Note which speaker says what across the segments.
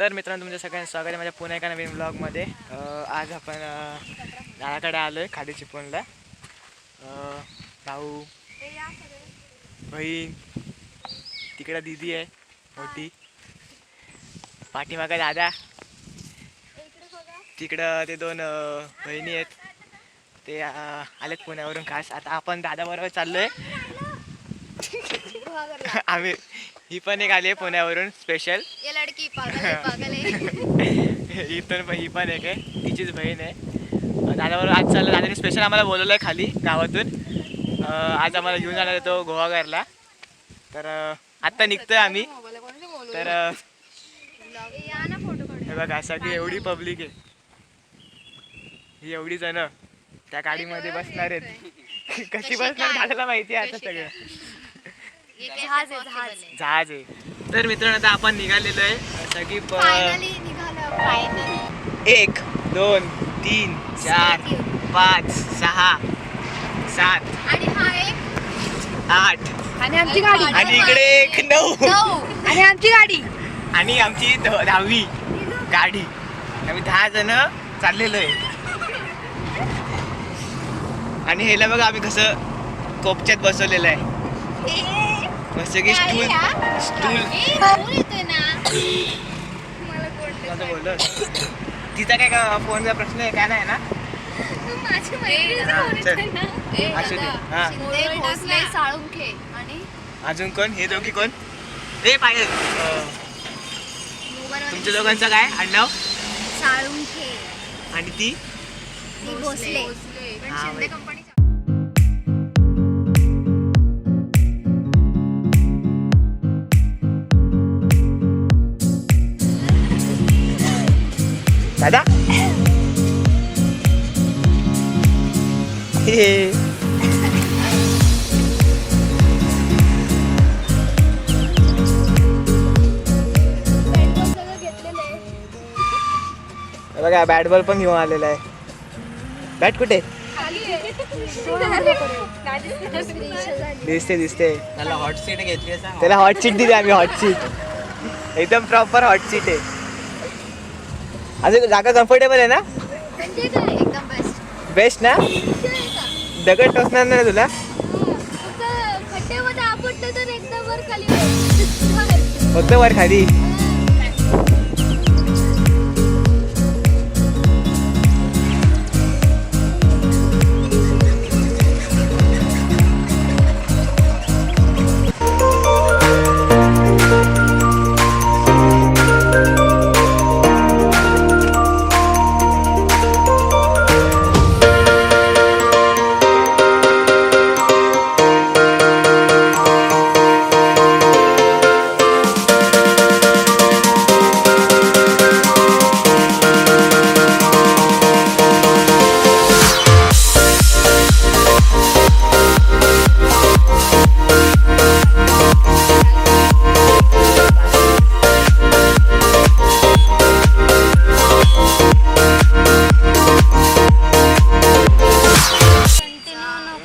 Speaker 1: तर मित्रांनो तुमच्या सगळ्यांचं स्वागत आहे माझ्या पुन्हा एका नवीन ब्लॉगमध्ये. आज आपण दादाकडे आलो आहे खाडी चिपळूणला. भाऊ बहीण तिकडं दीदी आहे मोठी, पाठीमागं दादा, तिकडं ते दोन बहिणी आहेत ते आलेत पुण्यावरून खास. आता आपण दादाबरोबर चाललो आहे. आम्ही ही पण एक आली आहे पुण्यावरून स्पेशल. इथून ही पण एक आहे, तिचीच बहीण आहे. दादाबरोबर आज चाललं. दादाने स्पेशल आम्हाला बोलवलं आहे खाली गावातून. आज आम्हाला घेऊन जाणार आहे तो गोवाघरला. तर आत्ता निघतोय आम्ही. तर हे बघा सगळी एवढी पब्लिक आहे, ही एवढी जण त्या गाडीमध्ये बसणार आहेत. कशी बसणार दादाला माहिती आहे आता सगळं. जहाज आहे. तर मित्रांनो आता आपण निघालेलो आहे सगळी 1 2 3 4 5 6 7 8
Speaker 2: आणि आमची गाडी
Speaker 1: आणि इकडे 1 9
Speaker 2: आणि आमची गाडी
Speaker 1: आणि आमची 10वी गाडी. आम्ही 10 जण चाललेलो आहे. आणि ह्याला बघा आम्ही कसं कोपच्यात बसवलेलं आहे. मस्त की स्टूल बोललो. तिचा काय का फोनचा प्रश्न आहे काय नाही ना. असू दे. हा अजून कोण? हे दोघी कोण? हे पाहिजे तुमच्या दोघांचं काय आडनाव?
Speaker 2: साळुंखे.
Speaker 1: आणि ती
Speaker 2: भोसले.
Speaker 1: दादा बघा बॅट बॉल पण घेऊन आलेला आहे. बॅट कुठे? दिसते दिसते.
Speaker 3: त्याला हॉट सीट घेतली.
Speaker 1: त्याला हॉट सीट दिली आम्ही. हॉट सीट एकदम प्रॉपर हॉट सीट आहे. अजून जागा कम्फर्टेबल आहे ना?
Speaker 2: एकदम
Speaker 1: बेस्ट ना? दगड टोचणार नाही तुला? फक्त वर खाली.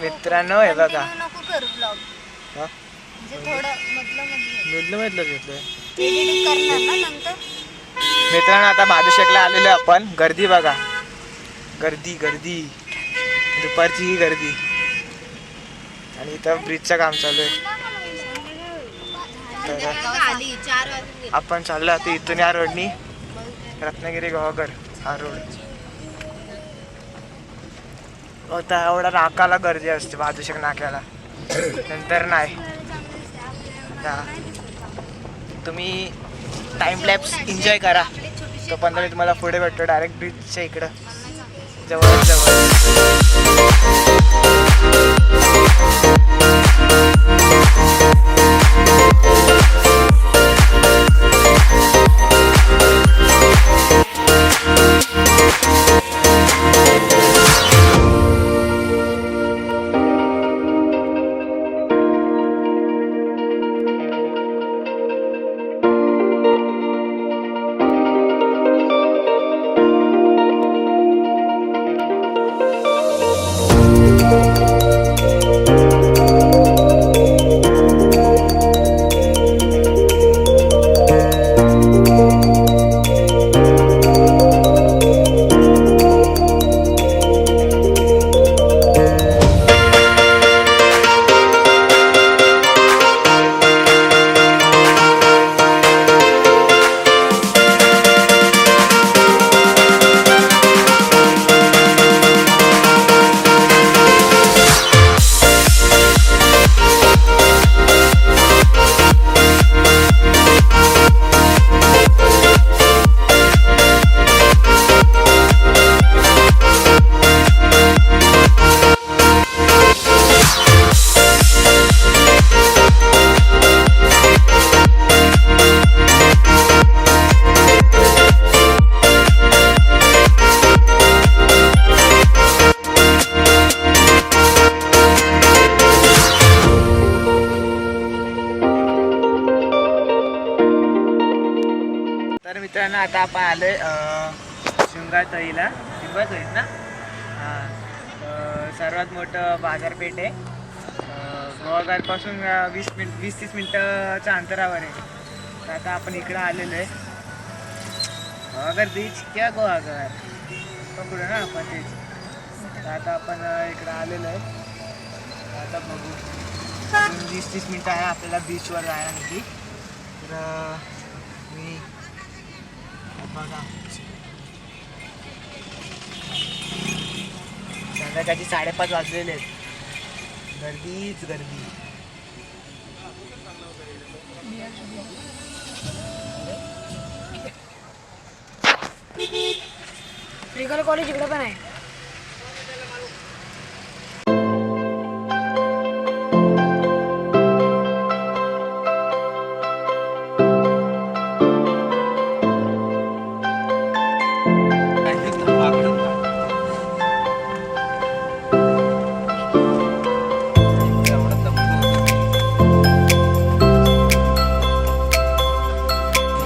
Speaker 1: मित्रांनो हे बघा मित्रांनो आता महादेशेकला आलेलो आपण. गर्दी बघा, गर्दी गर्दी दुपारची ही गर्दी. आणि इथं ब्रिजचं काम चालू आहे. तर आपण चाललो आता इथून या रोडनी रत्नागिरी गोवाघर हा रोड. आता एवढा नाकाला गर्दी असते महादेशेक नाक्याला, नंतर नाही. तुम्ही टाइम लॅप्स एन्जॉय करा. तो 15 मी तुम्हाला पुढे भेटतो डायरेक्ट ब्रिजच्या इकडं जवळ जवळ. तर मित्रांनो आता आपण आलोय शिंगातळीला. शिंगातळीत ना सर्वात मोठं बाजारपेठ आहे. गोवाघाटपासून 20-30 मिनटाच्या अंतरावर आहे. तर आता आपण इकडं आलेलो आहे. गोवाघाट बीच किंवा गोवाघाट पकडू ना आपण तेच. तर आता आपण इकडं आलेलो आहे. आता बघू 20-30 मिनटं आहे आपल्याला बीचवर जाण्यासाठी. तर मी बघा संध्याकाळची 5:30 वाजलेले आहेत. गर्दीच गर्दी.
Speaker 2: रिगल कॉलेज इकडे पण आहे.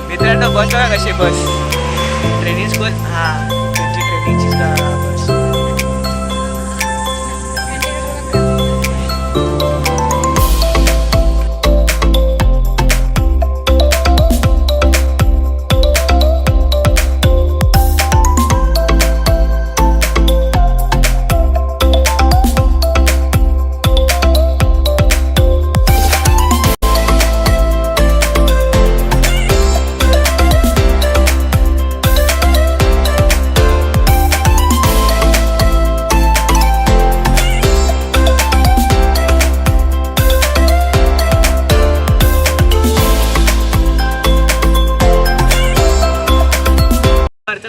Speaker 1: मित्रांनो बस बघा कशी बस ट्रेनिंग स्कूल. हा त्यांची ट्रेनिंगची बस.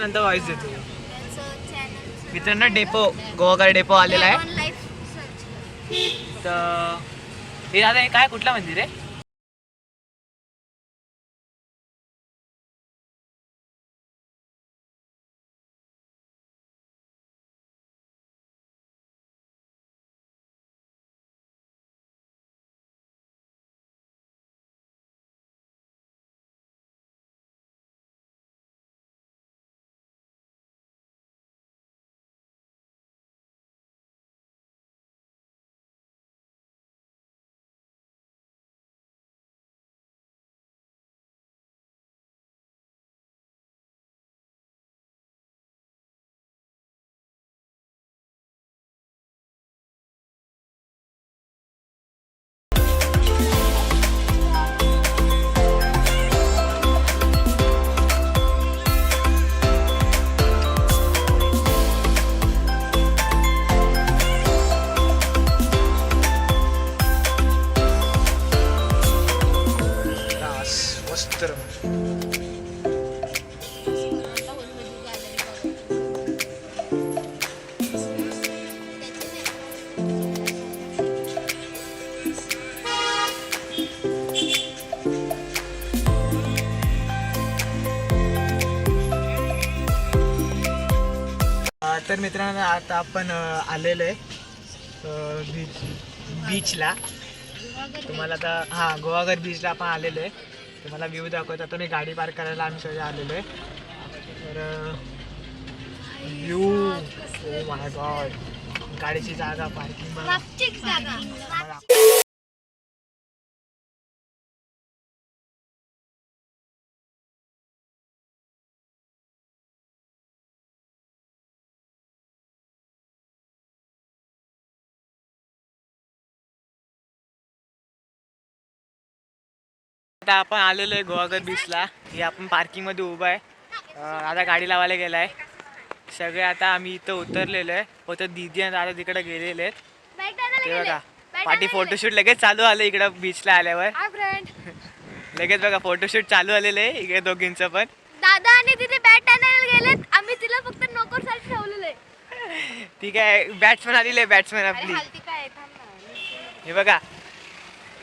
Speaker 1: नंतर व्हॉइस देतो. मित्रांनो डेपो गोवाघाट डेपो आलेला आहे. तर हे दादा हे काय कुठला मंदिर आहे? तर मित्रांनो आता आपण आलेलो आहे बीचला. तुम्हाला आता हां गोवाघाट बीचला आपण आलेलो आहे. तुम्हाला व्ह्यू दाखवतो. आता मी गाडी पार्क करायला आम्ही सगळे आलेलो आहे. तर व्ह्यू ओ माय गॉड. गाडीची जागा पार्किंग बघा. आता आपण आलेलो आहे गोवाघाट बीचला. हे आपण पार्किंग मध्ये उभा आहे. आता गाडी लावायला गेला आहे. सगळे आता आम्ही इथं उतरलेलो आहे. फक्त दीदी आणि दादा तिकडे गेलेले आहेत. ते बघा पाठी फोटोशूट लगेच चालू आलं इकडं बीचला आल्यावर. लगेच बघा फोटोशूट चालू आलेलं आहे इकडे दोघींचं पण.
Speaker 2: दादा आणि तिथे बॅट आणायला गेलेत. आम्ही तिला फक्त नोकर साठी ठेवलेलं आहे.
Speaker 1: ठीक आहे बॅट्समन आलेले आहे. बॅट्समन आपली हे बघा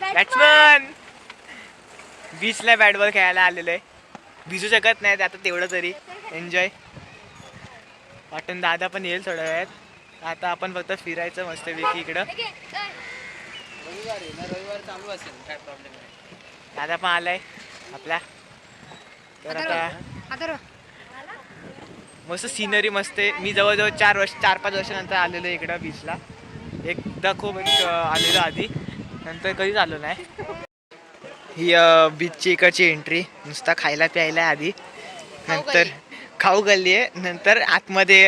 Speaker 1: बॅट्समन बीचला बॅट बॉल खेळायला आलेलो आहे. भिजू शकत नाही आता तेवढं तरी एन्जॉय वाटून. दादा पण येईल थोड्या वेळात. आता आपण फक्त फिरायचं मस्तपैकी इकडं.
Speaker 3: रविवार चालू असेल काय प्रॉब्लेम नाही.
Speaker 1: दादा पण आलाय आपला. तर आता मस्त सिनरी मस्त आहे. मी जवळजवळ 4-5 वर्षानंतर आलेलो आहे इकडं बीचला. एकदा खूप आलेलो आधी, नंतर कधीच आलो नाही. ही बीचची इकडची एंट्री नुसता खायला प्यायला आधी, नंतर खाऊ गल्ली आहे, नंतर आतमध्ये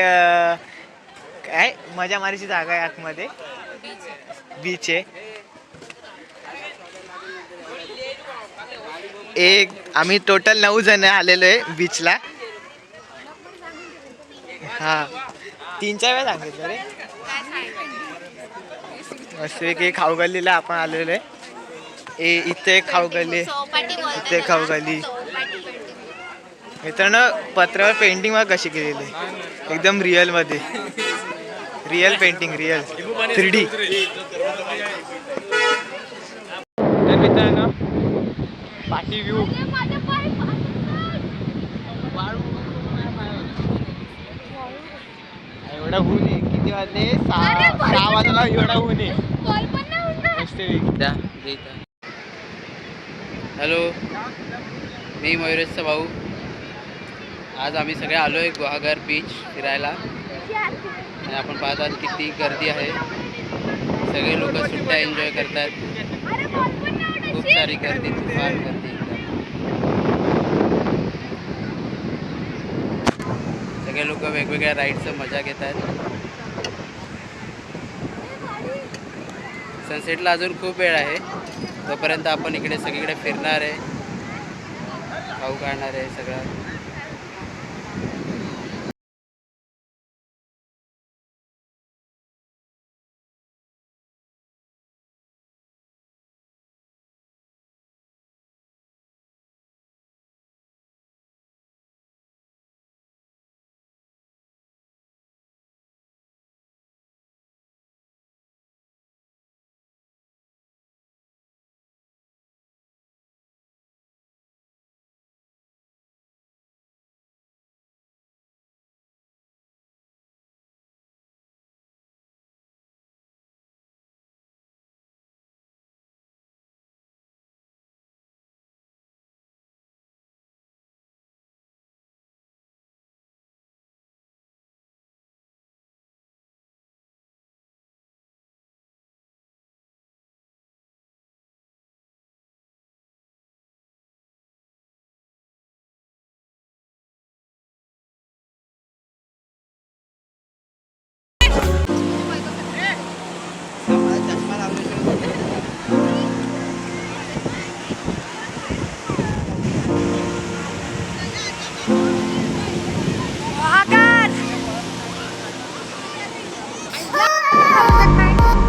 Speaker 1: काय मजा मारायची जागा आहे. आतमध्ये बीच आहे. आम्ही टोटल 9 जण आलेलो आहे बीचला. हा 3-4 वेळा सांगितलं रे. मस्त की खाऊ गल्लीला आपण आलेलो आहे. इथे खाऊ गल्ली, इथे खाऊ गल्ली. मित्रांनो पत्रावर पेंटिंग बघा कशी केलेली आहे, एकदम रिअल मध्ये. Real painting, real 3D. तर मित्रांनो पाठी व्ह्यू. एवढा ऊन आहे. किती वाजले? 6 वाजला. एवढा ऊन आहे.
Speaker 3: हॅलो, मी मयुरेशचा भाऊ. आज आम्ही सगळे आलो आहे गुहागर बीच फिरायला आणि आपण पाहतात किती गर्दी आहे. सगळे लोक सुट्ट्या एन्जॉय करतात. खूप सारी गर्दी, फार गर्दी एकदम. सगळे लोक वेगवेगळ्या राईडचं मजा घेत आहेत. सनसेटला अजून खूप वेळ आहे. तोपर्यंत आपण इकडे सगळीकडे फिरणार आहे, खाऊ खाणार आहे सगळं.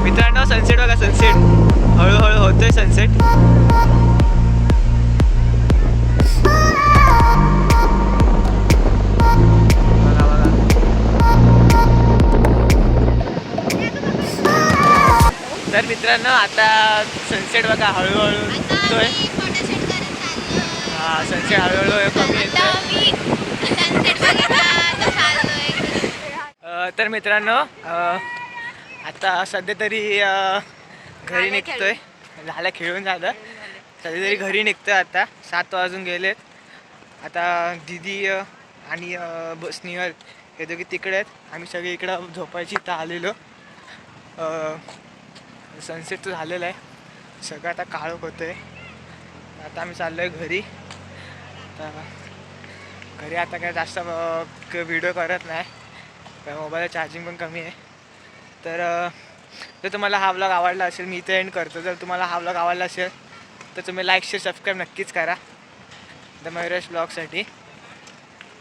Speaker 1: मित्रांनो सनसेट बघा, सनसेट हळूहळू होतोय सनसेट. बघा बघा. तर मित्रांनो आता सनसेट बघा हळूहळू होतोय. हा सनसेट हळूहळू कमी येतोय. तर मित्रांनो आता सध्या तरी घरी निघतोय. झालं खेळून झालं, सध्या तरी घरी निघतोय. आता 7 वाजून गेलेत. आता दीदी आणि स्नेहल हे दोघी तिकडे आहेत. आम्ही सगळे इकडं झोपायची इथं आलेलो. सनसेट तर झालेलं आहे. सगळं आता काळोख होतं आहे. आता आम्ही चाललो आहे घरी. घरी आता काय जास्त व्हिडिओ करत नाही, मोबाईलला चार्जिंग पण कमी आहे. तर जर तुम्हाला हा व्लॉग आवडला असेल, मी इथे एंड करतो. जर तुम्हाला हा व्लॉग आवडला असेल तर तुम्ही लाईक शेअर सबस्क्राईब नक्कीच करा द मयुरेश ब्लॉगसाठी.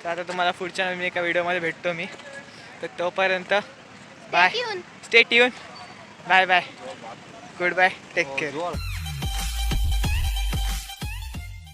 Speaker 1: तर आता तुम्हाला पुढच्या नवीन एका व्हिडिओमध्ये भेटतो मी. तर तोपर्यंत bye, stay tune, bye bye, goodbye, take care.